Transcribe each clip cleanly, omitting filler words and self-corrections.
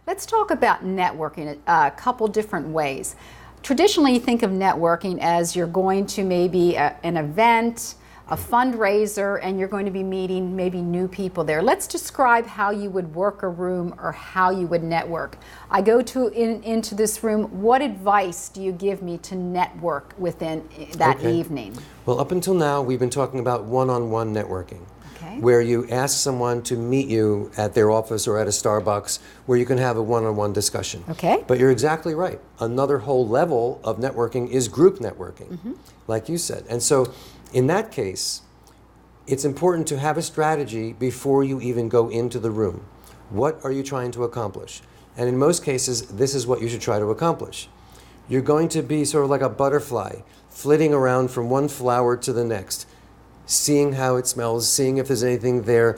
Let's talk about networking a couple different ways. Traditionally, you think of networking as you're going to maybe an event, a fundraiser, and you're going to be meeting maybe new people there. Let's describe how you would work a room or how you would network. I go into this room. What advice do you give me to network within that evening? Well, up until now, we've been talking about one-on-one networking. Okay. Where you ask someone to meet you at their office or at a Starbucks where you can have a one-on-one discussion. Okay. But you're exactly right. Another whole level of networking is group networking, like you said. And so in that case, it's important to have a strategy before you even go into the room. What are you trying to accomplish? And in most cases, this is what you should try to accomplish. You're going to be sort of like a butterfly, flitting around from one flower to the next, seeing how it smells, seeing if there's anything there,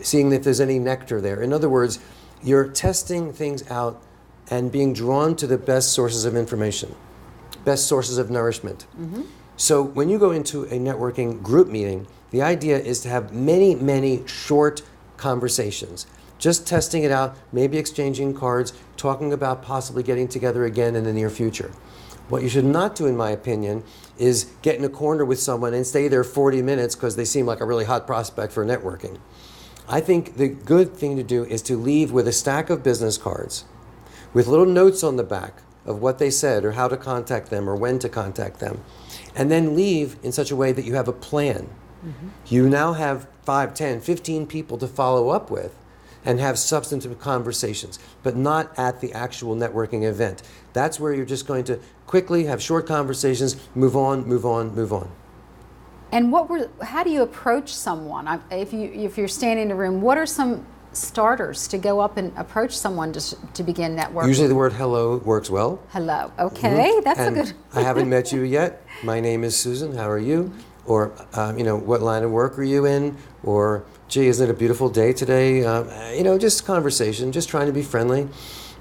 seeing if there's any nectar there. In other words, you're testing things out and being drawn to the best sources of information, best sources of nourishment. So when you go into a networking group meeting, the idea is to have many, many short conversations. Just testing it out, maybe exchanging cards, talking about possibly getting together again in the near future. What you should not do, in my opinion, is get in a corner with someone and stay there 40 minutes because they seem like a really hot prospect for networking. I think the good thing to do is to leave with a stack of business cards with little notes on the back of what they said or how to contact them or when to contact them, and then leave in such a way that you have a plan. You now have 5, 10, 15 people to follow up with and have substantive conversations, but not at the actual networking event. That's where you're just going to quickly have short conversations, move on, move on, move on. And how do you approach someone? If you're standing in a room, what are some starters to go up and approach someone to begin networking? Usually the word hello works well. Hello, okay, that's and a good. I haven't met you yet. My name is Susan, how are you? Or, what line of work are you in? Or, gee, isn't it a beautiful day today? Just conversation, just trying to be friendly.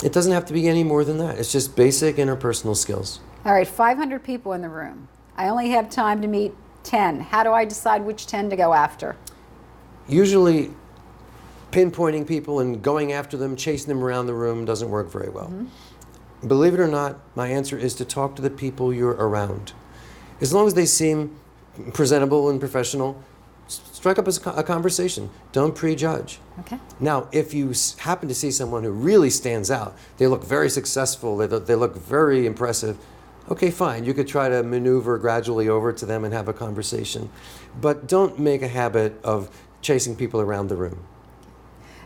It doesn't have to be any more than that. It's just basic interpersonal skills. All right, 500 people in the room. I only have time to meet 10. How do I decide which 10 to go after? Usually, pinpointing people and going after them, chasing them around the room doesn't work very well. Believe it or not, my answer is to talk to the people you're around. As long as they seem presentable and professional, strike up a conversation. Don't prejudge. Okay. Now, if you happen to see someone who really stands out, they look very successful, they look very impressive, okay, fine. You could try to maneuver gradually over to them and have a conversation. But don't make a habit of chasing people around the room.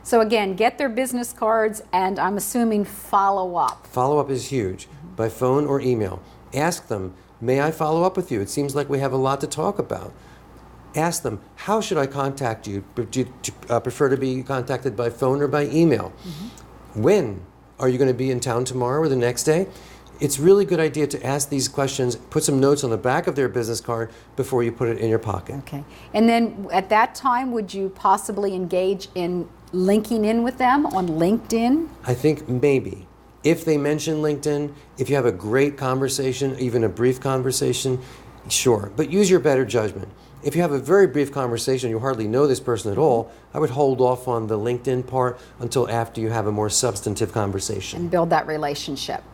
So again, get their business cards, and I'm assuming follow up. Follow up is huge, by phone or email. Ask them, may I follow up with you? It seems like we have a lot to talk about. Ask them, how should I contact you? Do you prefer to be contacted by phone or by email? When? Are you going to be in town tomorrow or the next day? It's really a good idea to ask these questions, put some notes on the back of their business card before you put it in your pocket. Okay. And then at that time, would you possibly engage in linking in with them on LinkedIn? I think maybe. If they mention LinkedIn, if you have a great conversation, even a brief conversation, sure. But use your better judgment. If you have a very brief conversation, you hardly know this person at all, I would hold off on the LinkedIn part until after you have a more substantive conversation. And build that relationship.